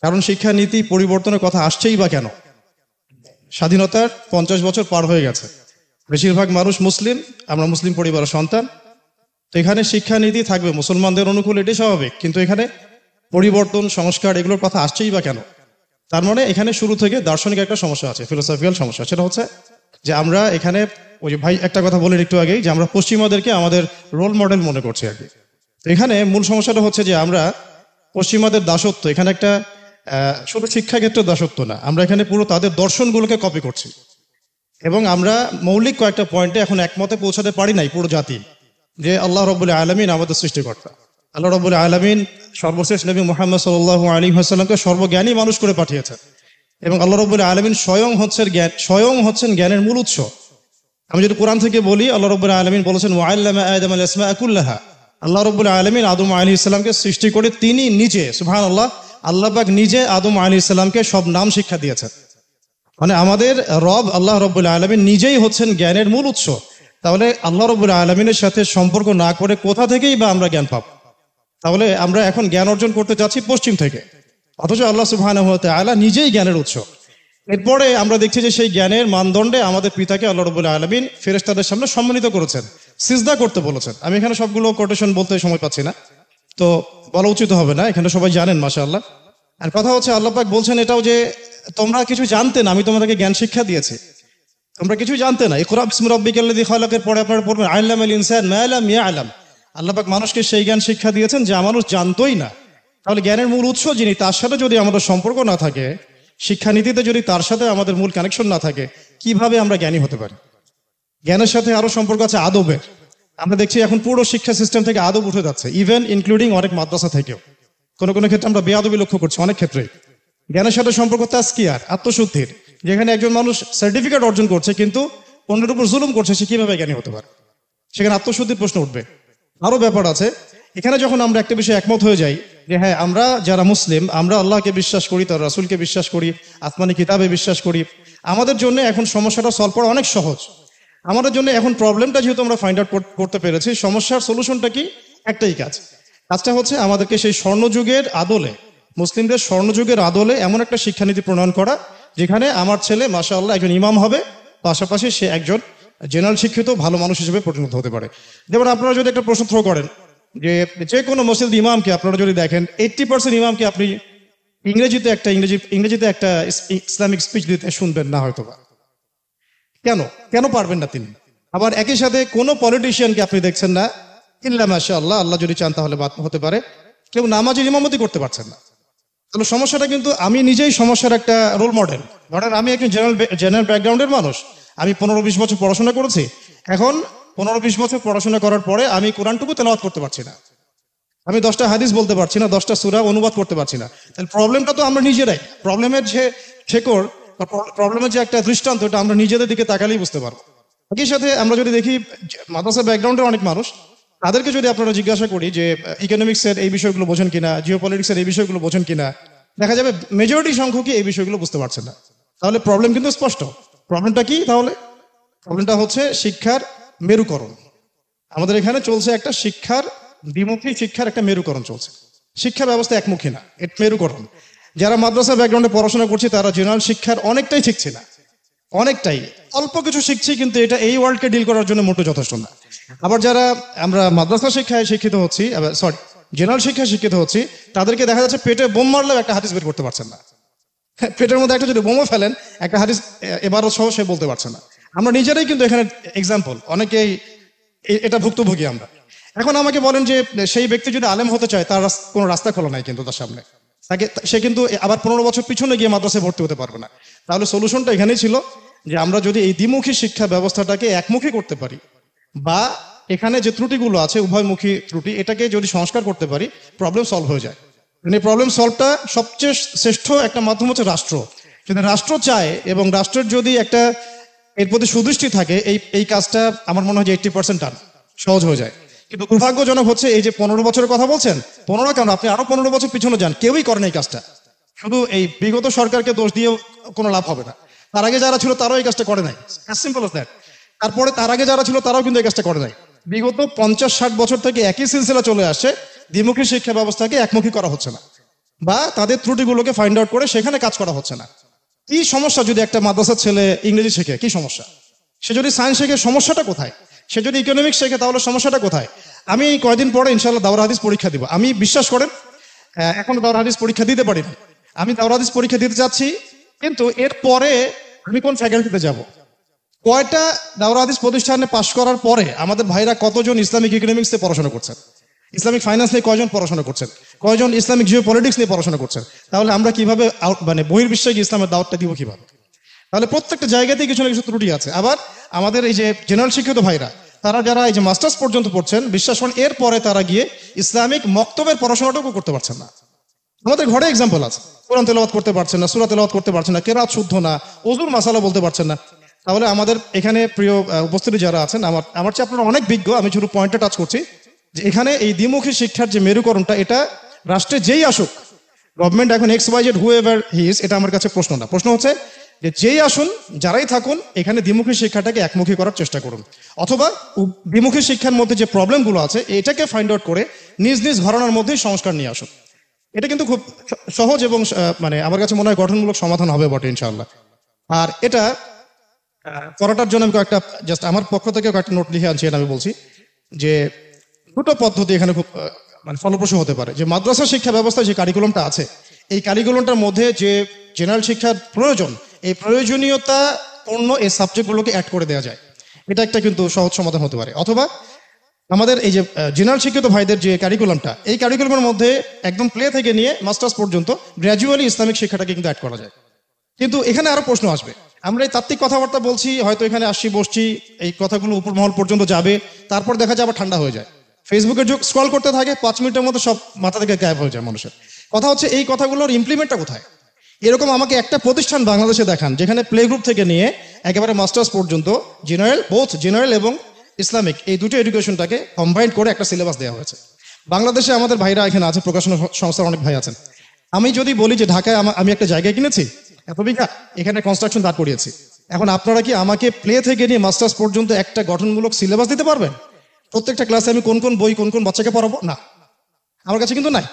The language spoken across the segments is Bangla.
কারণ শিক্ষানীতি পরিবর্তনের কথা আসছেই বা কেন? স্বাধীনতার 50 বছর পার হয়ে গেছে, বেশিরভাগ মানুষ মুসলিম, আমরা মুসলিম পরিবারের সন্তান। তো এখানে শিক্ষানীতি থাকবে মুসলমানদের অনুকূল, এটি স্বাভাবিক, কিন্তু এখানে পরিবর্তন, সংস্কার এগুলোর কথা আসছেই বা কেন? তার মানে এখানে শুরু থেকে দার্শনিক একটা সমস্যা আছে, ফিলোসফিক্যাল সমস্যা। সেটা হচ্ছে যে আমরা এখানে, ওই যে ভাই একটা কথা বলেন একটু আগেই, যে আমরা পশ্চিমাদেরকে আমাদের রোল মডেল মনে করছি আর কি। তো এখানে মূল সমস্যাটা হচ্ছে যে আমরা পশ্চিমাদের দাসত্ব, এখানে একটা শুধু শিক্ষাক্ষেত্রে দাসত্ব না, আমরা এখানে পুরো তাদের দর্শনগুলোকে কপি করছি। এবং আমরা মৌলিক কয়েকটা পয়েন্টে এখন একমতে পৌঁছাতে পারি নাই পুরো জাতি, যে আল্লাহ রাব্বুল আলামিন আমাদের সৃষ্টিকর্তা। আল্লাহ রাব্বুল আলামিন সর্বশেষ নবী মুহাম্মদ সাল্লাল্লাহু আলাইহি ওয়াসাল্লামকে সর্বজ্ঞানী মানুষ করে পাঠিয়েছেন, এবং আল্লাহ রাব্বুল আলামিন স্বয়ং হচ্ছেন জ্ঞানের মূল উৎস। আমি যদি কোরআন থেকে বলি, আল্লাহ রাব্বুল আলামিন বলেছেন ওয়াল্লামা আদম আল আসমাআ কুল্লাহা। আল্লাহ রাব্বুল আলামিন আদম আলাইহিস সালামকে সৃষ্টি করে তিনি নিজে, সুবহানাল্লাহ, আল্লাহ পাক নিজে আদম আলাইহিস সালামকে সব নাম শিক্ষা দিয়েছেন। মানে আমাদের রব আল্লাহ রাব্বুল আলামিন নিজেই হচ্ছেন জ্ঞানের মূল উৎস। তাহলে আল্লাহ রাব্বুল আলামিনের সাথে সম্পর্ক না করে কোথা থেকেই বা আমরা জ্ঞান পাব? তাহলে আমরা এখন জ্ঞান অর্জন করতে চাচ্ছি পশ্চিম থেকে, অথচ আল্লাহ সুবহানাহু ওয়া তাআলা নিজেই জ্ঞানের উৎস। এরপরে আমরা দেখছি যে সেই জ্ঞানের মানদণ্ডে আমাদের পিতাকে আল্লাহ রাব্বুল আলামিন ফেরেশতাদের সামনে সম্মানিত করেছেন, সিজদা করতে বলেছেন। আমি এখানে সবগুলো কোটেশন বলতে সময় পাচ্ছি না, তো বলা উচিত হবে না, এখানে সবাই জানেন মাশাআল্লাহ। আর কথা হচ্ছে আল্লাহ পাক বলছেন এটাও যে তোমরা কিছু জানতে না, আমি তোমাদেরকে জ্ঞান শিক্ষা দিয়েছি। তোমরা কিছু জানতে না, ইকরা বিসমি রাব্বিকাল্লাযী খালাকের পরে আপনারা পড়বেন আল্লামাল ইনসান মা লাম ইয়ালাম। আল্লাহ পাক মানুষকে সেই জ্ঞান শিক্ষা দিয়েছেন যা মানুষ জানতোই না। তাহলে জ্ঞানের মূল উৎস যিনি, তার সাথে যদি আমাদের সম্পর্ক না থাকে, শিক্ষানীতিতে যদি তার সাথে আমাদের মূল কানেকশন না থাকে, কিভাবে আমরা জ্ঞানী হতে পারি? জ্ঞানের সাথে আরো সম্পর্ক আছে আদবের। আমরা দেখছি এখন পুরো শিক্ষা সিস্টেম থেকে আদব উঠে যাচ্ছে, ইভেন ইনক্লুডিং অনেক মাদ্রাসা থেকেও। কোনো কোনো ক্ষেত্রে আমরা বেয়াদবি লক্ষ্য করছি অনেক ক্ষেত্রে। জ্ঞানের সাথে সম্পর্ক তাজকিয়ার, আত্মশুদ্ধির, যেখানে একজন মানুষ সার্টিফিকেট অর্জন করছে কিন্তু অন্যের উপর জুলুম করছে, সে কিভাবে জ্ঞানী হতে পারে? সেখানে আত্মশুদ্ধির প্রশ্ন উঠবে। আরো ব্যাপার আছে এখানে, যখন আমরা একটা বিষয়ে একমত হয়ে যাই যে হ্যাঁ, আমরা যারা মুসলিম, আমরা আল্লাহকে বিশ্বাস করি, তার রাসূলকে বিশ্বাস করি, আসমানি কিতাবে বিশ্বাস করি, আমাদের জন্য এখন সমস্যাটা সলভ করা অনেক সহজ। আমাদের জন্য এখন প্রবলেমটা যেহেতু আমরা ফাইন্ড আউট করতে পেরেছি, সমস্যার সলিউশনটা কি? একটাই কাজটা হচ্ছে আমাদেরকে সেই স্বর্ণযুগের আদলে, মুসলিমদের স্বর্ণযুগের আদলে এমন একটা শিক্ষানীতি প্রণয়ন করা, যেখানে আমার ছেলে মাশাআল্লাহ একজন ইমাম হবে, পাশাপাশি সে একজন জেনারেল শিক্ষিত ভালো মানুষ হিসেবে পরিণত হতে পারে। যেমন আপনারা যদি একটা প্রশ্ন থ্রো করেন যে কোনো মসজিদ ইমামকে আপনারা যদি দেখেন, 80% ইমামকে আপনি ইংরেজিতে একটা ইসলামিক স্পিচ দিতে শুনবেন না হয়তো বা। কেন পারবেন না তিনি? আবার একই সাথে কোনো পলিটিশিয়ানকে আপনি দেখছেন না, ইল্লা মাশাআল্লাহ, আল্লাহ যদি চান তাহলে হতে পারে, কেউ নামাজের ইমামতি করতে পারছেন না। তাহলে সমস্যাটা কিন্তু আমি নিজেই সমস্যার একটা রোল মডেল। ধরেন আমি একজন জেনারেল ব্যাকগ্রাউন্ডের মানুষ, আমি 15-20 বছর পড়াশোনা করেছি। এখন 15-20 বছর পড়াশোনা করার পরে আমি কোরআনটুকু তেলাওয়াত করতে পারছি না, আমি 10টা হাদিস বলতে পারছি না, 10টা সূরা অনুবাদ করতে পারছি না। তাহলে প্রবলেমটা তো আমরা নিজেরাই। প্রবলেমের যে শেকড় বা প্রবলেমের যে একটা দৃষ্টান্ত, এটা আমরা নিজেদের দিকে তাকালেই বুঝতে পারবো। একই সাথে আমরা যদি দেখি মাদ্রাসা ব্যাকগ্রাউন্ডের অনেক মানুষ, তাদেরকে যদি আপনারা জিজ্ঞাসা করি যে ইকোনমিক্সের এই বিষয়গুলো বোঝেন কিনা, জিওপলিটিক্সের এই বিষয়গুলো বোঝেন কিনা, দেখা যাবে মেজরিটি সংখ্যকই এই বিষয়গুলো বুঝতে পারছে না। তাহলে প্রবলেম কিন্তু স্পষ্ট। প্রবলেমটা কি তাহলে? প্রবলেমটা হচ্ছে শিক্ষার মেরুকরণ। আমাদের এখানে চলছে একটা দ্বিমুখী শিক্ষার একটা মেরুকরণ চলছে। শিক্ষা ব্যবস্থা একমুখী না, এটা মেরুকরণ। যারা মাদ্রাসা ব্যাকগ্রাউন্ডে পড়াশোনা করছে তারা জেনারেল শিক্ষার অনেকটাই শিখছে না, অনেকটাই অল্প কিছু শিখছি, কিন্তু এটা এই ওয়ার্ল্ডকে ডিল করার জন্য মোটেও যথেষ্ট না। আবার যারা আমরা মাদ্রাসা শিক্ষায় শিক্ষিত হচ্ছি, জেনারেল শিক্ষায় শিক্ষিত হচ্ছি, তাদেরকে দেখা যাচ্ছে পেটে বোম মারলেও একটা হাদিস বের করতে পারছেন না। পেটের মধ্যে একটা যদি বোমও ফেলেন, একটা হাদিস এবারও সহ সে বলতে পারছে না। আমরা নিজেরাই কিন্তু এখানে এক্সাম্পল, অনেকেই এটা ভুক্তভোগী আমরা। এখন আমাকে বলেন যে সেই ব্যক্তি যদি আলেম হতে চায়, তার কোনো রাস্তা খোলা নাই কিন্তু তার সামনে, সে কিন্তু আবার 15 বছর পিছনে গিয়ে মাদ্রাসায় ভর্তি হতে পারবে না। তাহলে সলিউশনটা এখানেই ছিল যে আমরা যদি এই দ্বিমুখী শিক্ষা ব্যবস্থাটাকে একমুখী করতে পারি, বা এখানে যে ত্রুটিগুলো আছে উভয়মুখী ত্রুটি, এটাকে যদি সংস্কার করতে পারি, প্রবলেম সলভ হয়ে যায়। এই প্রবলেম সলভটা সবচেয়ে শ্রেষ্ঠ একটা মাধ্যম হচ্ছে রাষ্ট্র। যদি রাষ্ট্র চায় এবং রাষ্ট্রের যদি একটা এর প্রতি সুদৃষ্টি থাকে, এই কাজটা আমার মনে হয় যে 80% টান সহজ হয়ে যায়। কিন্তু দুর্ভাগ্যজনক হচ্ছে এই যে 15 বছরের কথা বলছেন, 15 কেন, আপনি আরো 15 বছর পিছনে যান, কেউই করেন এই কাজটা। শুধু এই বিগত সরকারকে দোষ দিয়েও কোনো লাভ হবে না। তার আগে যারা ছিল তারাও এই কাজটা করে নাই, অ্যাজ সিম্পল অ্যাজ দ্যাট। তারপরে তার আগে যারা ছিল তারাও কিন্তু এই কাজটা করে নাই। বিগত 50-60 বছর থেকে একই সিলসিলা চলে আসছে, দ্বিমুখী শিক্ষা ব্যবস্থাকে একমুখী করা হচ্ছে না। বা তাদের ত্রুটিগুলোকে ফাইন্ড আউট করে সেখানে কাজ করা হচ্ছে না। কি সমস্যা যদি একটা মাদ্রাসার ছেলে ইংরেজি শেখে, কি সমস্যা? সে যদি সায়েন্স শেখে, সমস্যাটা কোথায়? সে যদি ইকোনমিক্স শেখে, তাহলে সমস্যাটা কোথায়? আমি কয়দিন পরে ইনশাআল্লাহ দাওরা হাদিস পরীক্ষা দিব। আমি বিশ্বাস করেন এখনো দাওরা হাদিস পরীক্ষা দিতে পারি না। আমি দাওরা হাদিস পরীক্ষা দিতে যাচ্ছি, কিন্তু এর পরে আমি কোন ফ্যাকাল্টিতে যাব? কয়টা দাওরা হাদিস প্রতিষ্ঠানে পাশ করার পরে আমাদের ভাইরা কতজন ইসলামিক ইকোনমিক্সে পড়াশোনা করছেন, ইসলামিক ফাইন্যান্স নিয়ে কয়জন পড়াশোনা করছেন, কয়জন ইসলামিক জিও পলিটিক্স নিয়ে পড়াশোনা করছেন? তাহলে আমরা কিভাবে মানে বহির্বিশ্বে গিয়ে ইসলামের দাওয়াতটা দিব কিভাবে? তাহলে প্রত্যেকটা জায়গাতেই কিছু না কিছু ত্রুটি আছে। আবার আমাদের এই যে জেনারেল শিক্ষিত ভাইরা, তারা যারা এই যে মাস্টার্স পর্যন্ত পড়ছেন, বিশ্বাস করেন এর পরে তারা গিয়ে ইসলামিক মক্তবের পড়াশোনাটুকু করতে পারছেন না। আমাদের ঘরে এক্সাম্পল আছে, কোরআন তেলাওয়াত করতে পারছেন না, সূরা তেলাওয়াত করতে পারছেন না, কেরাত শুদ্ধ না, ওযুর মাসালা বলতে পারছেন না। তাহলে আমাদের এখানে প্রিয় উপস্থিতি যারা আছেন, আমার চেয়ে আপনারা অনেক বিজ্ঞ, আমি শুধু পয়েন্টটা টাচ করছি যে এখানে এই দ্বিমুখী শিক্ষার যে মেরুকরণটা, এটা রাষ্ট্রে যেই আসুক, গভর্নমেন্ট এখন XYZ হুএভার হি ইজ, এটা আমার কাছে প্রশ্ন না। প্রশ্ন হচ্ছে যে যেই আসুন, যারাই থাকুন, এখানে দ্বিমুখী শিক্ষাটাকে একমুখী করার চেষ্টা করুন, অথবা দ্বিমুখী শিক্ষার মধ্যে যে প্রবলেমগুলো আছে এটাকে ফাইন্ড আউট করে নিজ নিজ ঘরানার মধ্যেই সংস্কার নিয়ে আসুন। এটা কিন্তু খুব সহজ এবং মানে আমার কাছে মনে হয় গঠনমূলক সমাধান হবে বটে ইনশাআল্লাহ। আর এটা করাটার জন্য আমি কয়েকটা জাস্ট আমার পক্ষ থেকে কয়েকটা নোট লিখে আনছি। আমি বলছি যে দুটো পদ্ধতি এখানে খুব মানে ফলপ্রসূ হতে পারে। যে মাদ্রাসা শিক্ষা ব্যবস্থায় যে কারিকুলামটা আছে, এই কারিকুলামটার মধ্যে যে জেনারেল শিক্ষার প্রয়োজন, এই প্রয়োজনীয়তা পূর্ণ এই সাবজেক্টগুলোকে অ্যাড করে দেওয়া যায়, এটা একটা কিন্তু সহজ সমাধান হতে পারে। অথবা আমাদের এই যে জেনারেল শিক্ষিত ভাইদের যে কারিকুলামটা, এই কারিকুলামের মধ্যে একদম প্লে থেকে নিয়ে মাস্টার্স পর্যন্ত গ্র্যাজুয়ালি ইসলামিক শিক্ষাটাকে কিন্তু অ্যাড করা যায়। কিন্তু এখানে আরো প্রশ্ন আসবে। আমরা এই তাত্ত্বিক কথাবার্তা বলছি, হয়তো এখানে আসছি বসছি, এই কথাগুলো উপর মহল পর্যন্ত যাবে, তারপর দেখা যায় আবার ঠান্ডা হয়ে যায়। ফেসবুকের যুগ, স্ক্রল করতে থাকে, 5 মিনিটের মধ্যে সব মাথা থেকে গায়েব হয়ে যায় মানুষের। কথা হচ্ছে এই কথাগুলোর ইমপ্লিমেন্টটা কোথায়? এরকম আমাকে একটা প্রতিষ্ঠান বাংলাদেশে দেখান যেখানে প্লে গ্রুপ থেকে নিয়ে একেবারে মাস্টার্স পর্যন্ত জেনারেল এবং ইসলামিক এই দুটো এডুকেশনটাকে কম্বাইন করে একটা সিলেবাস দেওয়া হয়েছে। বাংলাদেশে আমাদের ভাইরা এখানে আছে, প্রকাশনা সংস্থার অনেক ভাই আছেন। আমি যদি বলি যে ঢাকায় আমি একটা জায়গায় কিনেছি, এত বিঘা, এখানে কনস্ট্রাকশন দাঁড় করিয়েছি, এখন আপনারা কি আমাকে প্লে থেকে নিয়ে মাস্টার্স পর্যন্ত একটা গঠনমূলক সিলেবাস দিতে পারবেন? প্রত্যেকটা ক্লাসে আমি কোন কোন বই কোন কোন বাচ্চাকে পড়াবো? না, আমার কাছে কিন্তু নাই।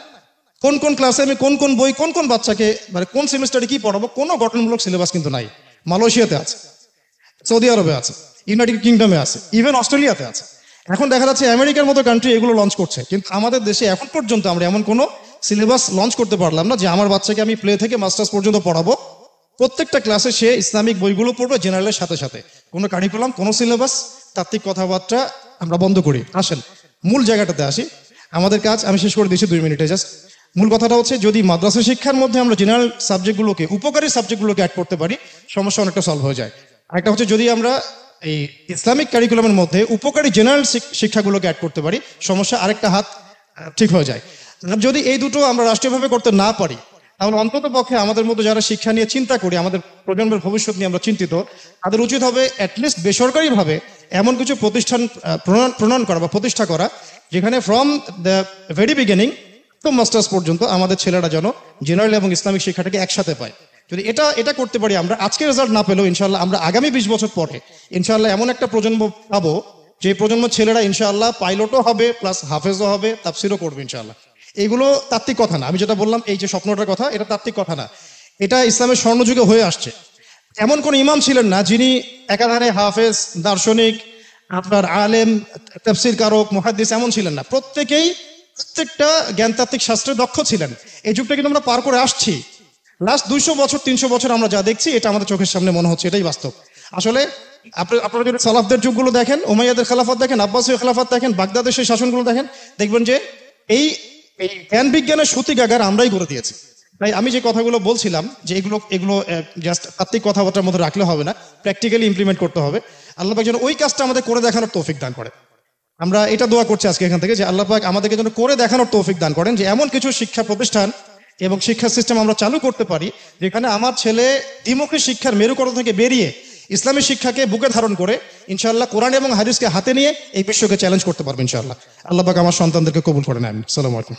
কোন কোন ক্লাসে আমি কোন কোন বই কোন কোন বাচ্চাকে মানে কোন সেমিস্টারে কি পড়াবো, কোনো গঠনমূলক সিলেবাস কিন্তু নাই। মালয়েশিয়াতে আছে, সৌদি আরবে আছে, ইউনাইটেড কিংডমে আছে, ইভেন অস্ট্রেলিয়াতে আছে। এখন দেখা যাচ্ছে আমেরিকার মতো কান্ট্রি এগুলো লঞ্চ করছে, কিন্তু আমাদের দেশে এখন পর্যন্ত আমরা এমন কোনো সিলেবাস লঞ্চ করতে পারলাম না যে আমার বাচ্চাকে আমি প্লে থেকে মাস্টার্স পর্যন্ত পড়াবো। প্রত্যেকটা ক্লাসে সে ইসলামিক বইগুলো পড়বে জেনারেলের সাথে সাথে। কোনো কারিকুলাম, কোনো সিলেবাস, তাত্ত্বিক কথাবার্তা আমরা বন্ধ করি। আসেন মূল জায়গাটাতে আসি। আমাদের কাজ আমি শেষ করে দিয়েছি 2 মিনিটে। জাস্ট মূল কথাটা হচ্ছে, যদি মাদ্রাসা শিক্ষার মধ্যে আমরা জেনারেল সাবজেক্টগুলোকে, উপকারী সাবজেক্টগুলোকে অ্যাড করতে পারি, সমস্যা অনেকটা সলভ হয়ে যায়। আরেকটা হচ্ছে, যদি আমরা এই ইসলামিক কারিকুলামের মধ্যে উপকারী জেনারেল শিক্ষাগুলোকে অ্যাড করতে পারি, সমস্যা আরেকটা হাত ঠিক হয়ে যায়। যদি এই দুটো আমরা রাষ্ট্রীয়ভাবে করতে না পারি, তাহলে অন্তত পক্ষে আমাদের মধ্যে যারা শিক্ষা নিয়ে চিন্তা করি, আমাদের প্রজন্মের ভবিষ্যৎ নিয়ে আমরা চিন্তিত, তাদের উচিত হবে অ্যাটলিস্ট বেসরকারিভাবে এমন কিছু প্রতিষ্ঠান প্রণয়ন করা বা প্রতিষ্ঠা করা, যেখানে ফ্রম দ্য ভেরি বিগিনিং তো মাস্টার্স পর্যন্ত আমাদের ছেলেরা যেন জেনারেল এবং ইসলামিক শিক্ষাটাকে একসাথে পায়। যদি এটা করতে পারি আমরা, আজকে রেজাল্ট না পেলেও ইনশাআল্লাহ আমরা আগামী 20 বছর পরে ইনশাআল্লাহ এমন একটা প্রজন্ম পাবো, যে প্রজন্ম ছেলেরা ইনশাআল্লাহ পাইলটও হবে, প্লাস হাফেজও হবে, তাফসিরও করবে ইনশাআল্লাহ। এইগুলো তাত্ত্বিক কথা না, আমি যেটা বললাম এই যে স্বপ্নটার কথা, এটা তাত্ত্বিক কথা না, এটা ইসলামের স্বর্ণযুগে হয়ে আসছে। এমন কোন ইমাম ছিলেন না যিনি একাধারে হাফেজ, দার্শনিক, আপনার আলেম, তাফসির কারক, মুহাদ্দিস এমন ছিলেন না। প্রত্যেকটা জ্ঞানতাত্ত্বিক শাস্ত্রে দক্ষ ছিলেন। এই যুগটা কিন্তু আমরা পার করে আসছি। লাস্ট 200 বছর 300 বছর আমরা যা দেখছি, এটা আমাদের চোখের সামনে মনে হচ্ছে এটাই বাস্তব। আসলে আপনারা যদি সালাফদের যুগগুলো দেখেন, উমাইয়াদের খেলাফত দেখেন, আব্বাসীয় খেলাফত দেখেন, বাগদাদের সেই শাসনগুলো দেখেন, দেখবেন যে এই জ্ঞান বিজ্ঞানের সূতিকাগার আমরাই করে দিয়েছি। তাই আমি যে কথাগুলো বলছিলাম যে এগুলো জাস্ট তাত্ত্বিক কথাবার্তার মধ্যে রাখলে হবে না, প্র্যাকটিক্যালি ইমপ্লিমেন্ট করতে হবে। আল্লাহ পাক যেন ওই কাজটা আমাদের করে দেখানোর তৌফিক দান করে। আমরা এটা দোয়া করছি আজকে এখান থেকে, যে আল্লাহ পাক আমাদেরকে যেন করে দেখানোর তৌফিক দান করেন, যে এমন কিছু শিক্ষা প্রতিষ্ঠান এবং শিক্ষা সিস্টেম আমরা চালু করতে পারি, যেখানে আমার ছেলে দ্বিমুখী শিক্ষার মেরুকরণ থেকে বেরিয়ে ইসলামী শিক্ষাকে বুকে ধারণ করে ইনশাআল্লাহ কোরআন এবং হাদিসকে হাতে নিয়ে এই বিশ্বকে চ্যালেঞ্জ করতে পারবে ইনশাআল্লাহ। আল্লাহ পাক আমার সন্তানদেরকে কবুল করে নেন। আসসালামু আলাইকুম।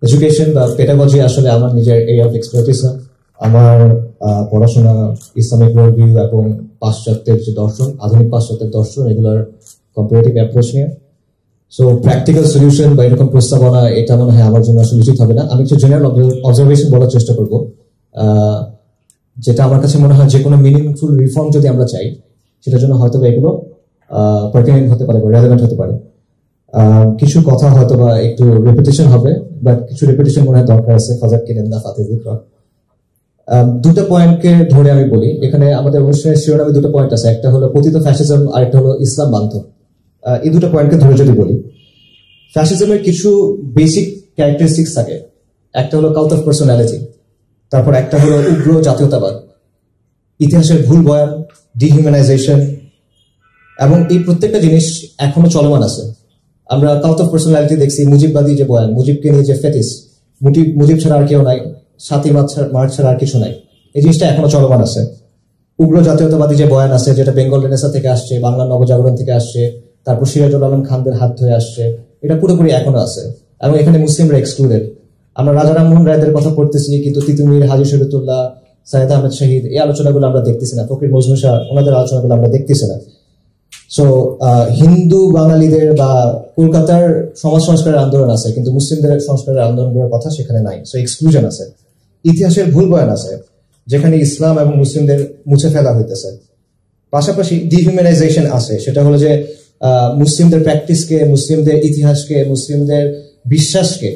এডুকেশন বা পেডাগজি আসলে আমার নিজের এরিয়া অফ এক্সপার্টিস না। আমার পড়াশোনা ইসলামিক ওয়ার্ল্ড ভিউ এবং পাশ্চাত্যের যে দর্শন, আধুনিক পাশ্চাত্যের দর্শন, এগুলোর কম্পারেটিভ অ্যাপ্রোচ নিয়ে। সো প্র্যাকটিক্যাল সলিউশন বা এরকম প্রস্তাবনা এটা মনে হয় আমার জন্য আসলে উচিত হবে না। আমি একটু জেনারেল অবজারভেশন বলার চেষ্টা করব, যেটা আমার কাছে মনে হয় যে কোনো মিনিংফুল রিফর্ম যদি আমরা চাই সেটার জন্য হয়তো এগুলো পার্টিনেন্ট হতে পারে বা রেলেভেন্ট হতে পারে। কিছু কথা হয়তো বা একটু রেপিটেশন হবে, বাট কিছু রেপিটেশন মনে হয় দরকার আছে। ফাজাক কিনেন না ফাতে দিকরা দুটো পয়েন্টকে ধরে আমি বলি, এখানে আমাদের অনুষ্ঠানের শিরোনামে দুটো পয়েন্ট আছে, একটা হলো পতিত ফ্যাসিজম আর একটা হলো ইসলাম বান্ধব। এই দুটো পয়েন্টকে ধরে যদি বলি, ফ্যাসিজমের কিছু বেসিক ক্যারেক্টারিস্টিক্স থাকে। একটা হলো কাল্ট অফ পার্সোনালিটি, তারপর একটা হলো উগ্র জাতীয়তাবাদ, ইতিহাসের ভুল বয়ান, ডিহিউম্যানাইজেশন, এবং এই প্রত্যেকটা জিনিস এখনো চলমান আছে। আমরা কাল্ট অফ পার্সোনালিটি দেখছি, মুজিববাদী যে বয়ান, মুজিবকে নিয়ে যে ফেটিস, মুজিব ছাড়া আর কেউ নাই, 7ই মার্চ ছাড়া আর কিছু নাই, এই জিনিসটা এখনো চলমান আছে। উগ্র জাতীয়তাবাদী যে বয়ান আছে, যেটা বেঙ্গল রেনেসা থেকে আসছে, বাংলা নবজাগরণ থেকে আসছে, তারপর সিরাজুল আলম খানদের হাত ধরে আসছে, এটা পুরোপুরি এখনো আছে এবং এখানে মুসলিমরা এক্সক্লুডেড। আমরা রাজা রামমোহন রায়দের কথা পড়তেছি, কিন্তু তিতুমির, হাজী শরীয়তুল্লাহ, সাইয়েদ আহমেদ শহীদ, এই আলোচনাগুলো আমরা দেখতেছি না। ফকির নজরুল শাহ, ওনাদের আলোচনাগুলো আমরা দেখতেছি না। সো হিন্দু বাঙালিদের বা কলকাতার সমাজ সংস্কারের আন্দোলন আছে, কিন্তু মুসলিমদের সংস্কারের আন্দোলনগুলোর কথা সেখানে নাই। সো এক্সক্লুশন আছে। ইতিহাসের ভুল বয়ান আছে, যেখানে ইসলাম এবং মুসলিমদের মুছে ফেলা হইতেছে। পাশাপাশি ডিহিউম্যানাইজেশন আছে, সেটা হলো যে মুসলিমদের প্র্যাকটিসকে, মুসলিমদের ইতিহাসকে, মুসলিমদের বিশ্বাসকে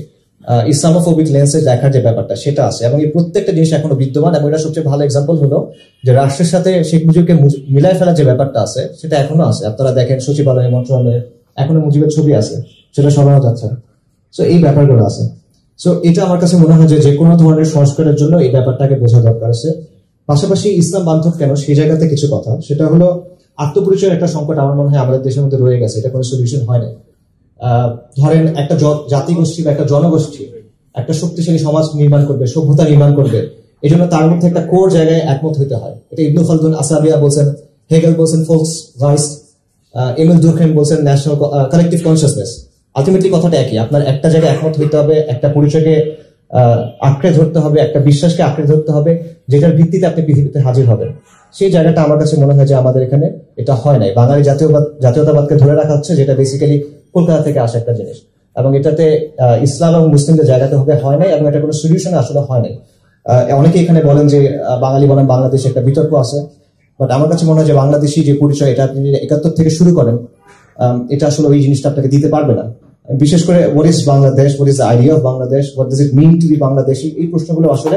ইসলামোফোবিক লেন্সে দেখার যে ব্যাপারটা, সেটা আছে। এবং এই প্রত্যেকটা জিনিস এখনো বিদ্যমান, এবং এটা সবচেয়ে ভালো এক্সাম্পল হলো যে রাষ্ট্রের সাথে শেখ মুজিবকে মিলাই ফেলার যে ব্যাপারটা আছে, সেটা এখনো আছে। আপনারা দেখেন সচিবালয়ে, মন্ত্রণালয়ে এখনো মুজিবের ছবি আছে, সেটা সরানো যাচ্ছে না। সো এই ব্যাপারগুলো আছে। সো এটা আমার কাছে মনে হয় যে কোনো ধরনের সংস্কারের জন্য এই ব্যাপারটাকে বোঝা দরকার আছে। পাশাপাশি ইসলাম বান্ধব কেন, সেই জায়গাতে কিছু কথা, সেটা হলো আত্মপরিচয়ের একটা সংকট আমার মনে হয় আমাদের দেশের মধ্যে রয়ে গেছে। এটা কোনো সলিউশন হয় না। ধরেন একটা জাতিগোষ্ঠী বা একটা জনগোষ্ঠী একটা শক্তিশালী সমাজ নির্মাণ করবে, সভ্যতা নির্মাণ করবে, এই জন্য তার মধ্যে একটা কোর জায়গায় একমত হইতে হয়। এটা ইবনু খালদুন আসাবিয়া বলছেন, হেগেল বলছেন ফোলস ভাইস, এমিল দুরখেম বলছেন ন্যাশনাল কালেকটিভ কনসিয়াসনেস। আলটিমেটলি কথাটা একই, আপনার একটা জায়গায় একমত হইতে হবে, একটা পরিচয়কে আঁকড়ে ধরতে হবে, একটা বিশ্বাসকে আঁকড়ে ধরতে হবে, যেটার ভিত্তিতে আপনি পৃথিবীতে হাজির হবেন। সেই জায়গাটা আমার কাছে মনে হয় যে আমাদের এখানে এটা হয় নাই। বাঙালি জাতীয়তাবাদকে ধরে রাখা হচ্ছে, যেটা বেসিক্যালি কলকাতা থেকে আসা একটা জিনিস, এবং এটাতে ইসলাম এবং মুসলিমদের জায়গাতে হবে হয় নাই, এবং এটা কোনো সলিউশন আসলে হয় নাই। অনেকে এখানে বলেন যে বাঙালি বনাম বাংলাদেশে একটা বিতর্ক আছে, বাট আমার কাছে মনে হয় যে বাংলাদেশি যে পরিচয়, এটা আপনি 71 থেকে শুরু করেন, এটা আসলে ওই জিনিসটা আপনাকে দিতে পারবে না। বিশেষ করে what is Bangladesh, what is the idea of Bangladesh, what does it mean to be Bangladeshi, এই প্রশ্নগুলো আসলে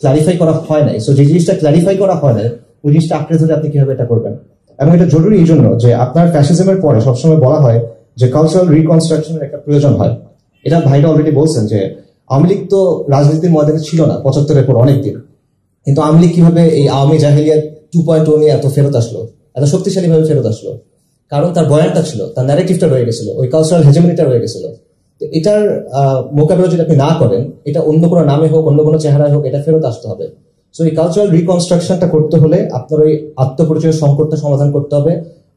ক্লারিফাই করা হয় নাই। সো যে জিনিসটা ক্লারিফাই করা হয় নাই, ওই জিনিসটা আঁকড়ে ধরে আপনি কিভাবে এটা করবেন। এবং এটা জরুরি এই জন্য যে আপনার ফ্যাসিজমের পরে সবসময় বলা হয় যে কালচারাল রিকনস্ট্রাকশনের একটা প্রয়োজন হয়। এটা ভাইরা অলরেডি বলছেন যে আওয়ামী লীগ তো রাজনীতির ময়দানে ছিল না 75-এর পর অনেকদিন, কিন্তু আওয়ামী লীগ কিভাবে এই আওয়ামী জাহিলিয়া 2.0 নিয়ে এত ফেরত আসলো, এত শক্তিশালী ভাবে ফেরত আসলো? কারণ তার বয়ানটা ছিল, তার ন্যারেটিভটা রয়ে গেছিল, ওই কালচারাল হেজেমনিটা রয়ে গেছিল। তো এটার মোকাবেলা যদি আপনি না করেন, এটা অন্য কোনো নামে হোক, অন্য কোনো চেহারায় হোক, এটা ফেরত আসতে হবে। সো এই কালচারাল রিকনস্ট্রাকশনটা করতে হলে আপনার ওই আত্মপরিচয়ের সংকটটা সমাধান করতে হবে,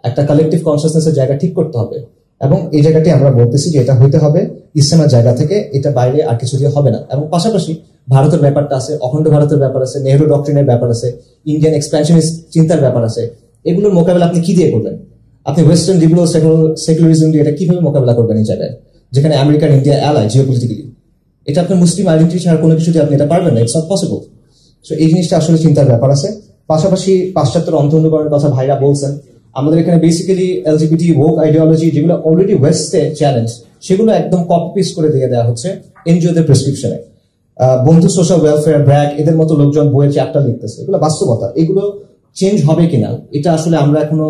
একটা কালেকটিভ কনসিয়াসনেসের জায়গা ঠিক করতে হবে। এবং এই জায়গাটি আমরা বলতেছি যে এটা হইতে হবে ইসলামের জায়গা থেকে, এটা বাইরে আর কিছু দিয়ে হবে না। এবং পাশাপাশি ভারতের ব্যাপারটা আছে, অখণ্ড ভারতের ব্যাপার আছে, নেহরু ডক্ট্রিনের ব্যাপার আছে, ইন্ডিয়ান এক্সপ্যানশনিস্ট চিন্তার ব্যাপার আছে। এগুলোর মোকাবেলা আপনি কি দিয়ে করবেন? আপনি ওয়েস্টার্ন লিবারাল সেকুলারিজম দিয়ে এটা কিভাবে মোকাবেলা করবেন এই জায়গায়, যেখানে আমেরিকান ইন্ডিয়া অ্যালাই জিওপলিটিক্যালি? এটা আপনার মুসলিম আইডেন্টিটি ছাড়া কোনো কিছু দিয়ে আপনি এটা পারবেন না, ইটস নট পসিবল। সো এই জিনিসটা আসলে চিন্তার ব্যাপার আছে। পাশাপাশি পাশ্চাত্যের অন্তর্ভুক্তিকরণের কথা ভাইরা বলছেন। আমাদের এখানে বেসিক্যালি এলজিবিটি ভোক আইডিওলজি, যেগুলো অলরেডি ওয়েস্টে চ্যালেঞ্জ, সেগুলো একদম কপি পেস্ট করে দিয়ে দেওয়া হচ্ছে এনজিওদের প্রেসক্রিপশনে। বন্ধু সোশ্যাল ওয়েলফেয়ার, ব্র্যাক, এদের মতো লোকজন বইয়ের চ্যাপ্টার লিখতেছে, এগুলো বাস্তবতা। এগুলো চেঞ্জ হবে কিনা এটা আসলে আমরা এখনো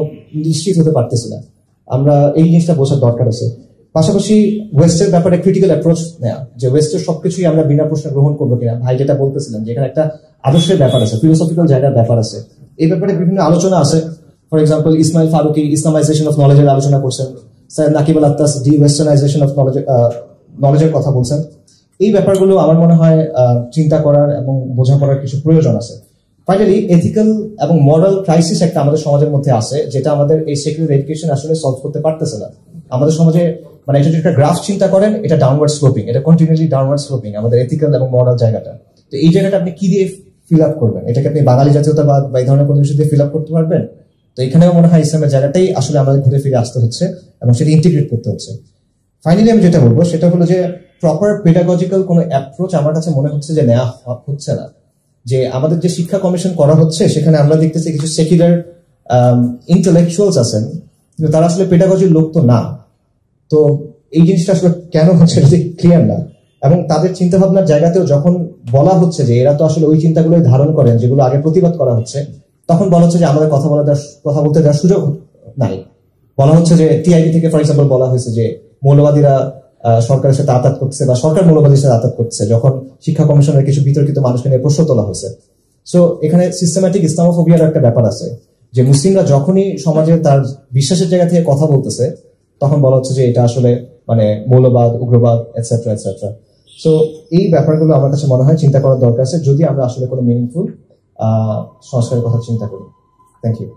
নিশ্চিত হতে পারতেছি না। আমরা এই জিনিসটা বোঝার দরকার আছে। পাশাপাশি ওয়েস্টের ব্যাপারে ক্রিটিক্যাল অ্যাপ্রোচ নেওয়া, যে ওয়েস্টের সবকিছুই আমরা বিনা প্রশ্নে গ্রহণ করবো কিনা। ভাই যেটা বলতেছিলাম যে এখানে একটা আদর্শের ব্যাপার আছে, ফিলোসফিক্যাল জায়গার ব্যাপার আছে, এই ব্যাপারে বিভিন্ন আলোচনা আছে। For example Ismail Faruqi Islamization of নলেজের আলোচনা করছেন, sir Naquib al Attas dewesternization of নলেজের কথা বলছেন। এই ব্যাপারগুলো আমার মনে হয় চিন্তা করার এবং বোঝাপড়ার কিছু প্রয়োজন আছে। ফাইনালি এথিক্যাল এবং মরাল ক্রাইসিস একটা আমাদের সমাজের মধ্যে আছে, যেটা আমাদের এই সেকুলার এডুকেশন আসলে সলভ করতে পারতেছে না। আমাদের সমাজে মানে এটা যদি একটা গ্রাফ চিন্তা করেন, এটা ডাউনওয়ার্ড স্লোপিং, এটা কন্টিনিউসলি ডাউনওয়ার্ড স্লোপিং, আমাদের এথিক্যাল এবং মরাল জায়গাটা। তো এই জায়গাটা আপনি কি দিয়ে ফিল আপ করবেন? এটাকে আপনি বাঙালি জাতীয়তাবাদ বা এই ধরনের কোনো কিছু দিয়ে ফিল আপ করতে পারবেন? তো এখানেও মনে হয় ইসলামের জায়গাটাই আসলে আমাদের ঘুরে ফিরে আসতে হচ্ছে এবং সেটা ইন্টিগ্রেট করতে হচ্ছে। ফাইনালি আমি যেটা বলবো সেটা হলো যে প্রপার পেডাগজিক্যাল কোনো অ্যাপ্রোচ আমার কাছে মনে হচ্ছে যে নেওয়া হচ্ছে না। যে আমাদের যে শিক্ষা কমিশন করা হচ্ছে সেখানে আমরা দেখতেছি কিছু সেকুলার ইন্টেলেকচুয়ালস আছেন, কিন্তু তারা আসলে পেডাগজির লোক তো না। তো এই জিনিসটা আসলে কেন হচ্ছে এটা ক্লিয়ার না, এবং তাদের চিন্তা ভাবনার জায়গাতেও যখন বলা হচ্ছে যে এরা তো আসলে ওই চিন্তাগুলোই ধারণ করেন যেগুলো আগে প্রতিবাদ করা হচ্ছে, তখন বলা হচ্ছে যে আমাদের কথা বলতে দেওয়ার সুযোগ নাই। বলা হচ্ছে যে টিআইবি থেকে ফর এক্সাম্পল বলা হয়েছে যে মৌলবাদীরা সরকারের সাথে আঘাত করছে বা সরকার মৌলবাদীর সাথে আঘাত করছে, যখন শিক্ষা কমিশনের কিছু বিতর্কিত মানুষকে নিয়ে প্রশ্ন তোলা হয়েছে। সো এখানে সিস্টেম্যাটিক ইসলামোফোবিয়ার একটা ব্যাপার আছে, যে মুসলিমরা যখনই সমাজে তার বিশ্বাসের জায়গা থেকে কথা বলতেছে তখন বলা হচ্ছে যে এটা আসলে মানে মৌলবাদ, উগ্রবাদ এটসেট্রা এটসেট্রা। সো এই ব্যাপারগুলো আমার কাছে মনে হয় চিন্তা করার দরকার আছে যদি আমরা আসলে কোনো মিনিংফুল সংস্কারের কথা চিন্তা করি। Thank you.